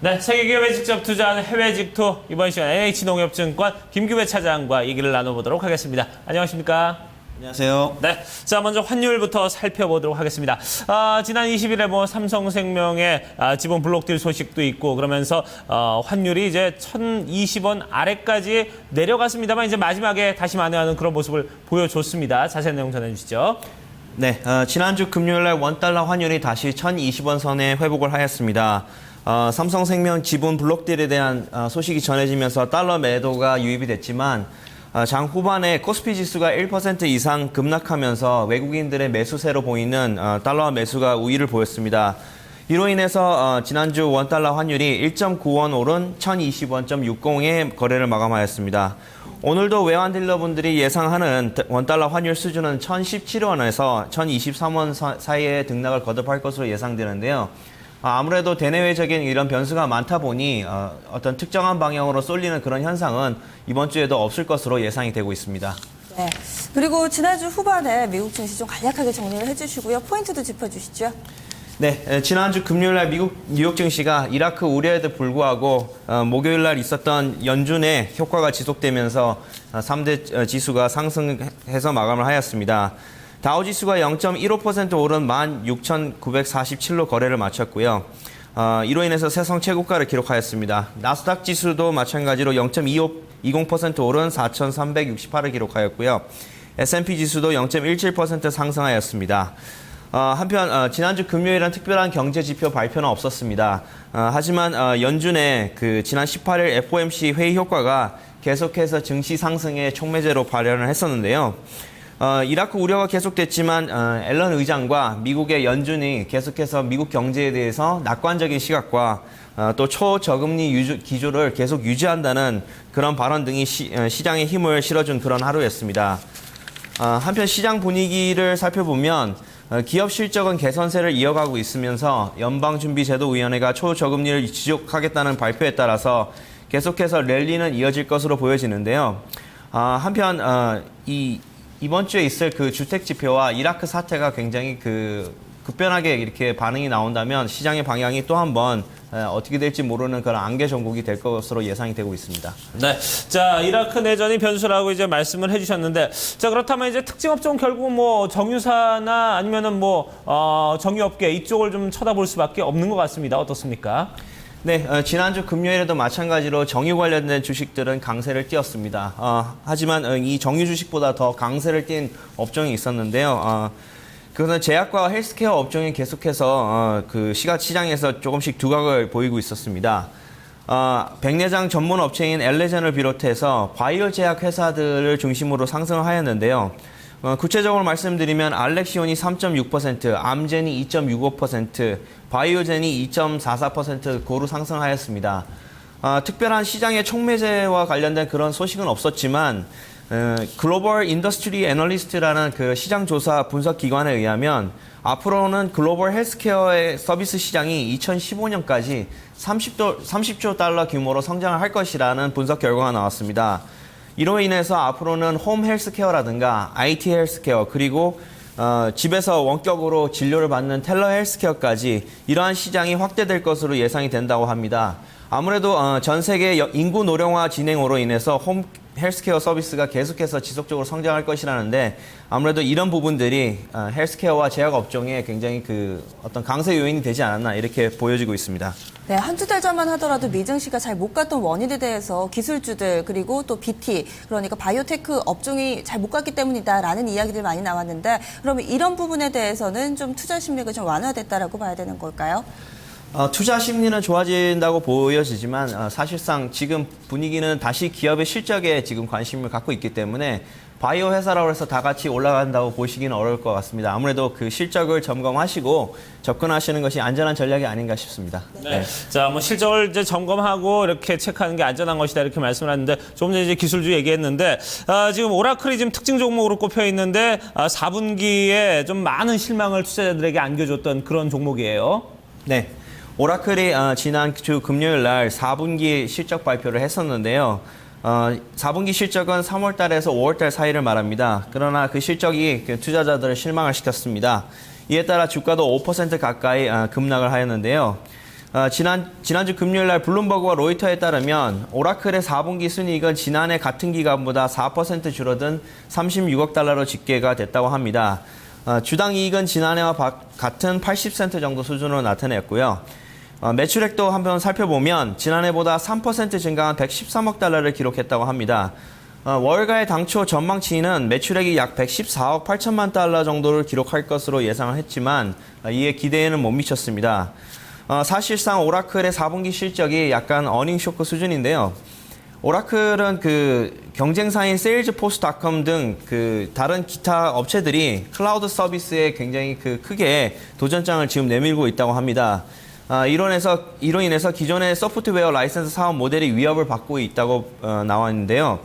네, 세계기업에 직접 투자하는 해외 직투 이번 시간 NH농협증권 김규배 차장과 얘기를 나눠보도록 하겠습니다. 안녕하십니까? 안녕하세요. 네, 자 먼저 환율부터 살펴보도록 하겠습니다. 지난 20일에 삼성생명의 지분 블록딜 소식도 있고 그러면서 환율이 이제 1,020원 아래까지 내려갔습니다만 이제 마지막에 다시 만회하는 그런 모습을 보여줬습니다. 자세한 내용 전해주시죠. 네, 지난주 금요일날 원달러 환율이 다시 1,020원 선에 회복을 하였습니다. 삼성생명 지분 블록딜에 대한 소식이 전해지면서 달러 매도가 유입이 됐지만 장 후반에 코스피 지수가 1% 이상 급락하면서 외국인들의 매수세로 보이는 달러 매수가 우위를 보였습니다. 이로 인해서 지난주 원달러 환율이 1.9원 오른 1,020원.60에 거래를 마감하였습니다. 오늘도 외환 딜러분들이 예상하는 원달러 환율 수준은 1,017원에서 1,023원 사이에 등락을 거듭할 것으로 예상되는데요. 아무래도 대내외적인 이런 변수가 많다 보니 어떤 특정한 방향으로 쏠리는 그런 현상은 이번 주에도 없을 것으로 예상이 되고 있습니다. 네. 그리고 지난주 후반에 미국 증시 좀 간략하게 정리를 해주시고요. 포인트도 짚어주시죠. 네, 지난주 금요일날 미국 뉴욕 증시가 이라크 우려에도 불구하고 목요일날 있었던 연준의 효과가 지속되면서 3대 지수가 상승해서 마감을 하였습니다. 다우지수가 0.15% 오른 16,947로 거래를 마쳤고요. 이로 인해서 새성 최고가를 기록하였습니다. 나스닥 지수도 마찬가지로 0.20% 오른 4,368을 기록하였고요. S&P 지수도 0.17% 상승하였습니다. 한편 지난주 금요일은 특별한 경제 지표 발표는 없었습니다. 하지만 연준의 지난 18일 FOMC 회의 효과가 계속해서 증시 상승의 촉매제로 발현을 했었는데요. 이라크 우려가 계속됐지만 앨런 의장과 미국의 연준이 계속해서 미국 경제에 대해서 낙관적인 시각과 또 초저금리 기조를 계속 유지한다는 그런 발언 등이 시장에 힘을 실어준 그런 하루였습니다. 한편 시장 분위기를 살펴보면 기업 실적은 개선세를 이어가고 있으면서 연방준비제도위원회가 초저금리를 지속하겠다는 발표에 따라서 계속해서 랠리는 이어질 것으로 보여지는데요. 한편 이번 주에 있을 주택 지표와 이라크 사태가 굉장히 급변하게 이렇게 반응이 나온다면 시장의 방향이 또 한 번 어떻게 될지 모르는 그런 안개 전국이 될 것으로 예상이 되고 있습니다. 네, 자 이라크 내전이 변수라고 이제 말씀을 해주셨는데, 자 그렇다면 이제 특징 업종 결국 정유사나 아니면은 정유업계 이쪽을 좀 쳐다볼 수밖에 없는 것 같습니다. 어떻습니까? 네, 지난주 금요일에도 마찬가지로 정유 관련된 주식들은 강세를 띄었습니다. 하지만 이 정유 주식보다 더 강세를 띈 업종이 있었는데요. 그것은 제약과 헬스케어 업종이 계속해서 시장에서 조금씩 두각을 보이고 있었습니다. 백내장 전문 업체인 엘레젠을 비롯해서 바이오 제약 회사들을 중심으로 상승을 하였는데요. 구체적으로 말씀드리면 알렉시온이 3.6%, 암젠이 2.65%, 바이오젠이 2.44% 고루 상승하였습니다. 특별한 시장의 촉매제와 관련된 그런 소식은 없었지만 글로벌 인더스트리 애널리스트라는 시장 조사 분석 기관에 의하면 앞으로는 글로벌 헬스케어의 서비스 시장이 2015년까지 30조 달러 규모로 성장을 할 것이라는 분석 결과가 나왔습니다. 이로 인해서 앞으로는 홈 헬스케어라든가 IT 헬스케어 그리고 집에서 원격으로 진료를 받는 텔러 헬스케어까지 이러한 시장이 확대될 것으로 예상이 된다고 합니다. 아무래도 전 세계 인구 노령화 진행으로 인해서 홈 헬스케어 서비스가 계속해서 지속적으로 성장할 것이라는데 아무래도 이런 부분들이 헬스케어와 제약 업종에 굉장히 어떤 강세 요인이 되지 않았나 이렇게 보여지고 있습니다. 네, 한두 달 전만 하더라도 미증시가 잘 못 갔던 원인에 대해서 기술주들 그리고 또 BT 그러니까 바이오테크 업종이 잘 못 갔기 때문이다라는 이야기들 많이 나왔는데 그러면 이런 부분에 대해서는 좀 투자 심리가 좀 완화됐다라고 봐야 되는 걸까요? 투자 심리는 좋아진다고 보여지지만 사실상 지금 분위기는 다시 기업의 실적에 지금 관심을 갖고 있기 때문에 바이오 회사라고 해서 다 같이 올라간다고 보시기는 어려울 것 같습니다. 아무래도 실적을 점검하시고 접근하시는 것이 안전한 전략이 아닌가 싶습니다. 네. 자, 실적을 이제 점검하고 이렇게 체크하는 게 안전한 것이다 이렇게 말씀을 하는데 조금 전에 이제 기술주 얘기했는데 지금 오라클이 지금 특징 종목으로 꼽혀 있는데 4분기에 좀 많은 실망을 투자자들에게 안겨줬던 그런 종목이에요. 네. 오라클이 지난 주 금요일 날 4분기 실적 발표를 했었는데요. 4분기 실적은 3월 달에서 5월 달 사이를 말합니다. 그러나 그 실적이 투자자들을 실망을 시켰습니다. 이에 따라 주가도 5% 가까이 급락을 하였는데요. 지난주 금요일 날 블룸버그와 로이터에 따르면 오라클의 4분기 순이익은 지난해 같은 기간보다 4% 줄어든 36억 달러로 집계가 됐다고 합니다. 주당 이익은 지난해와 같은 80센트 정도 수준으로 나타냈고요. 매출액도 한번 살펴보면 지난해보다 3% 증가한 113억 달러를 기록했다고 합니다. 월가의 당초 전망치는 매출액이 약 114억 8천만 달러 정도를 기록할 것으로 예상을 했지만 이에 기대에는 못 미쳤습니다. 사실상 오라클의 4분기 실적이 약간 어닝 쇼크 수준인데요. 오라클은 그 경쟁사인 세일즈포스닷컴 등 그 다른 기타 업체들이 클라우드 서비스에 굉장히 크게 도전장을 지금 내밀고 있다고 합니다. 이로 인해서 기존의 소프트웨어 라이센스 사업 모델이 위협을 받고 있다고 나왔는데요.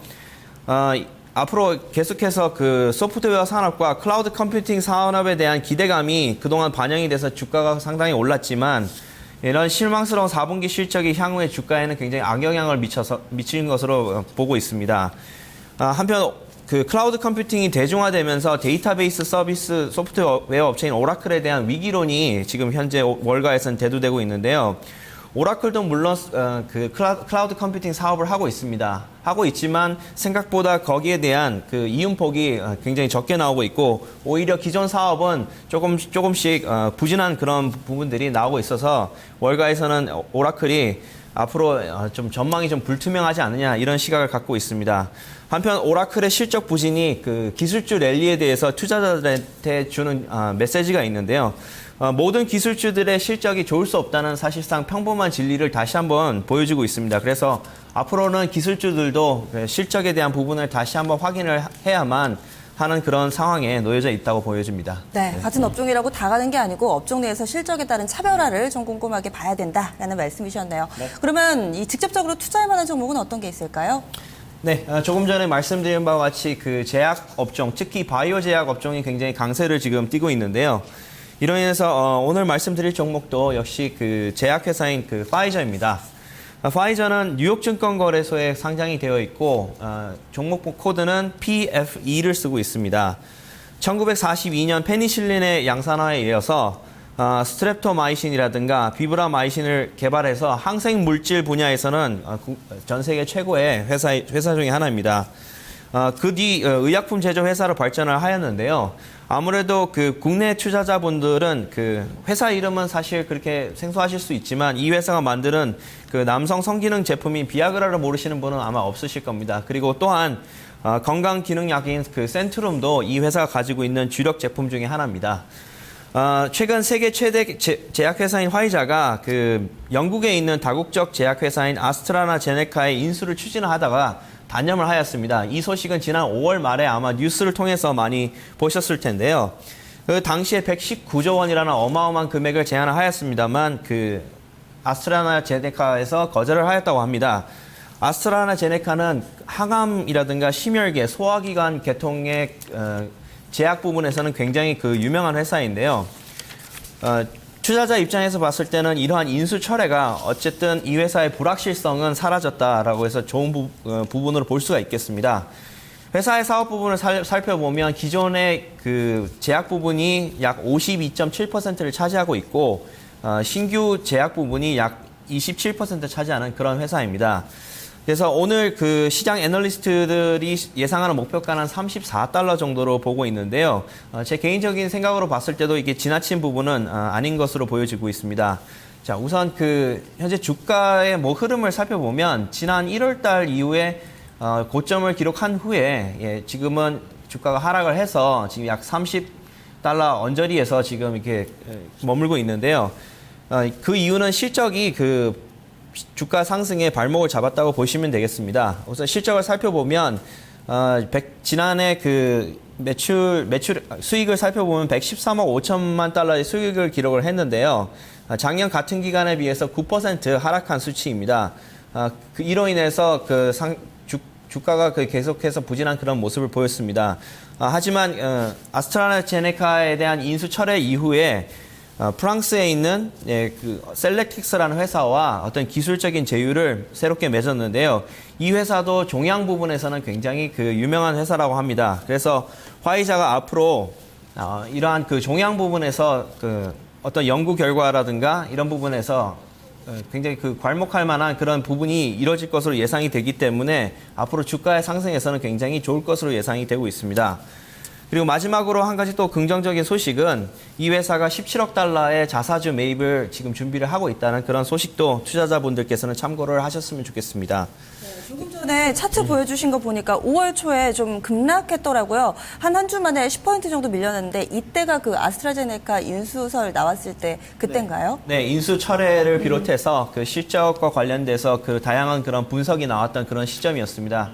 앞으로 계속해서 그 소프트웨어 산업과 클라우드 컴퓨팅 산업에 대한 기대감이 그동안 반영이 돼서 주가가 상당히 올랐지만 이런 실망스러운 4분기 실적이 향후의 주가에는 굉장히 악영향을 미치는 것으로 보고 있습니다. 한편 그 클라우드 컴퓨팅이 대중화되면서 데이터베이스 서비스 소프트웨어 업체인 오라클에 대한 위기론이 지금 현재 월가에서는 대두되고 있는데요. 오라클도 물론 그 클라우드 컴퓨팅 사업을 하고 있습니다. 하고 있지만 생각보다 거기에 대한 그 이윤폭이 굉장히 적게 나오고 있고 오히려 기존 사업은 조금씩 부진한 그런 부분들이 나오고 있어서 월가에서는 오라클이 앞으로 좀 전망이 좀 불투명하지 않느냐 이런 시각을 갖고 있습니다. 한편 오라클의 실적 부진이 그 기술주 랠리에 대해서 투자자들한테 주는 메시지가 있는데요. 모든 기술주들의 실적이 좋을 수 없다는 사실상 평범한 진리를 다시 한번 보여주고 있습니다. 그래서 앞으로는 기술주들도 실적에 대한 부분을 다시 한번 확인을 해야만 하는 그런 상황에 놓여져 있다고 보여집니다. 네, 같은 업종이라고 다 가는 게 아니고 업종 내에서 실적에 따른 차별화를 좀 꼼꼼하게 봐야 된다라는 말씀이셨네요. 네. 그러면 이 직접적으로 투자할 만한 종목은 어떤 게 있을까요? 네, 조금 전에 말씀드린 바와 같이 그 제약 업종, 특히 바이오 제약 업종이 굉장히 강세를 지금 띠고 있는데요. 이로 인해서 오늘 말씀드릴 종목도 역시 그 제약회사인 그 파이저입니다. 파이저는 뉴욕증권거래소에 상장이 되어 있고 종목 코드는 PFE를 쓰고 있습니다. 1942년 페니실린의 양산화에 이어서 스트랩토마이신이라든가 비브라마이신을 개발해서 항생 물질 분야에서는 전 세계 최고의 회사 중에 하나입니다. 그 뒤 의약품 제조 회사로 발전을 하였는데요. 아무래도 그 국내 투자자분들은 그 회사 이름은 사실 그렇게 생소하실 수 있지만 이 회사가 만드는 그 남성 성기능 제품인 비아그라를 모르시는 분은 아마 없으실 겁니다. 그리고 또한 건강 기능약인 그 센트룸도 이 회사가 가지고 있는 주력 제품 중에 하나입니다. 최근 세계 최대 제약회사인 화이자가 그 영국에 있는 다국적 제약회사인 아스트라나제네카의 인수를 추진하다가 단념을 하였습니다. 이 소식은 지난 5월 말에 아마 뉴스를 통해서 많이 보셨을 텐데요. 그 당시에 119조 원이라는 어마어마한 금액을 제안을 하였습니다만 그 아스트라나제네카에서 거절을 하였다고 합니다. 아스트라나제네카는 항암이라든가 심혈계, 소화기관 계통의 제약 부분에서는 굉장히 그 유명한 회사인데요. 투자자 입장에서 봤을 때는 이러한 인수 철회가 어쨌든 이 회사의 불확실성은 사라졌다라고 해서 좋은 부분으로 볼 수가 있겠습니다. 회사의 사업 부분을 살펴보면 기존의 그 제약 부분이 약 52.7%를 차지하고 있고 신규 제약 부분이 약 27% 차지하는 그런 회사입니다. 그래서 오늘 그 시장 애널리스트들이 예상하는 목표가는 34달러 정도로 보고 있는데요. 제 개인적인 생각으로 봤을 때도 이게 지나친 부분은 아닌 것으로 보여지고 있습니다. 자, 우선 그 현재 주가의 흐름을 살펴보면 지난 1월 달 이후에 고점을 기록한 후에 지금은 주가가 하락을 해서 지금 약 30달러 언저리에서 지금 이렇게 머물고 있는데요. 그 이유는 실적이 그 주가 상승에 발목을 잡았다고 보시면 되겠습니다. 우선 실적을 살펴보면 지난해 그 매출 수익을 살펴보면 113억 5천만 달러의 수익을 기록을 했는데요. 작년 같은 기간에 비해서 9% 하락한 수치입니다. 이로 인해서 주가가 계속해서 부진한 그런 모습을 보였습니다. 하지만 아스트라제네카에 대한 인수 철회 이후에 프랑스에 있는 그 셀렉틱스라는 회사와 어떤 기술적인 제휴를 새롭게 맺었는데요. 이 회사도 종양 부분에서는 굉장히 그 유명한 회사라고 합니다. 그래서 화이자가 앞으로 이러한 그 종양 부분에서 그 어떤 연구 결과라든가 이런 부분에서 굉장히 그 괄목할 만한 그런 부분이 이뤄질 것으로 예상이 되기 때문에 앞으로 주가의 상승에서는 굉장히 좋을 것으로 예상이 되고 있습니다. 그리고 마지막으로 한 가지 또 긍정적인 소식은 이 회사가 17억 달러의 자사주 매입을 지금 준비를 하고 있다는 그런 소식도 투자자분들께서는 참고를 하셨으면 좋겠습니다. 조금 전에 차트 보여주신 거 보니까 5월 초에 좀 급락했더라고요. 한 주 만에 10% 정도 밀렸는데 이때가 그 아스트라제네카 인수설 나왔을 때 그때인가요? 네, 인수 철회를 비롯해서 그 실적과 관련돼서 그 다양한 그런 분석이 나왔던 그런 시점이었습니다.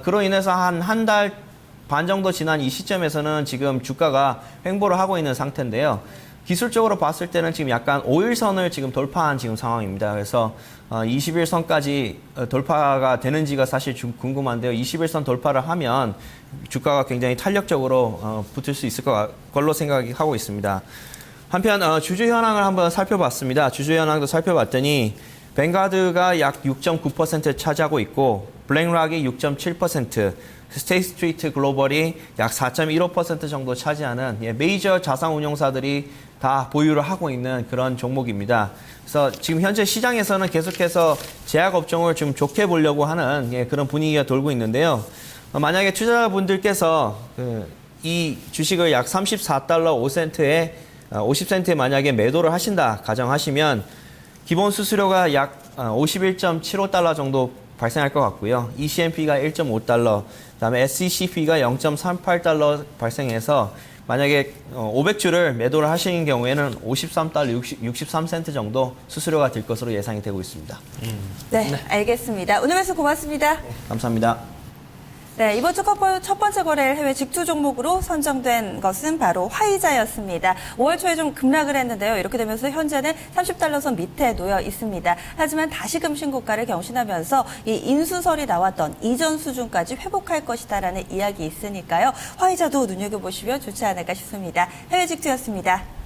그로 인해서 한 달 반 정도 지난 이 시점에서는 지금 주가가 횡보를 하고 있는 상태인데요. 기술적으로 봤을 때는 지금 약간 5일선을 지금 돌파한 지금 상황입니다. 그래서 21선까지 돌파가 되는지가 사실 좀 궁금한데요. 21선 돌파를 하면 주가가 굉장히 탄력적으로 붙을 수 있을 걸로 생각하고 있습니다. 한편 주주 현황을 한번 살펴봤습니다. 주주 현황도 살펴봤더니 뱅가드가 약 6.9% 차지하고 있고 블랙락이 6.7%, 스테이트 스트리트 글로벌이 약 4.15% 정도 차지하는 메이저 자산운용사들이 다 보유를 하고 있는 그런 종목입니다. 그래서 지금 현재 시장에서는 계속해서 제약업종을 좀 좋게 보려고 하는 그런 분위기가 돌고 있는데요. 만약에 투자자분들께서 이 주식을 약 34달러 5센트에 50센트에 만약에 매도를 하신다 가정하시면 기본 수수료가 약 51.75달러 정도 발생할 것 같고요. ECNP가 1.5달러, 그다음에 SECP가 0.38달러 발생해서 만약에 500주를 매도를 하시는 경우에는 53달러 63센트 정도 수수료가 들 것으로 예상이 되고 있습니다. 네, 알겠습니다. 오늘 말씀 고맙습니다. 감사합니다. 네, 이번 주 첫 번째 거래일 해외 직주 종목으로 선정된 것은 바로 화이자였습니다. 5월 초에 좀 급락을 했는데요. 이렇게 되면서 현재는 30달러선 밑에 놓여 있습니다. 하지만 다시금 신고가를 경신하면서 이 인수설이 나왔던 이전 수준까지 회복할 것이다라는 이야기 있으니까요. 화이자도 눈여겨보시면 좋지 않을까 싶습니다. 해외 직주였습니다.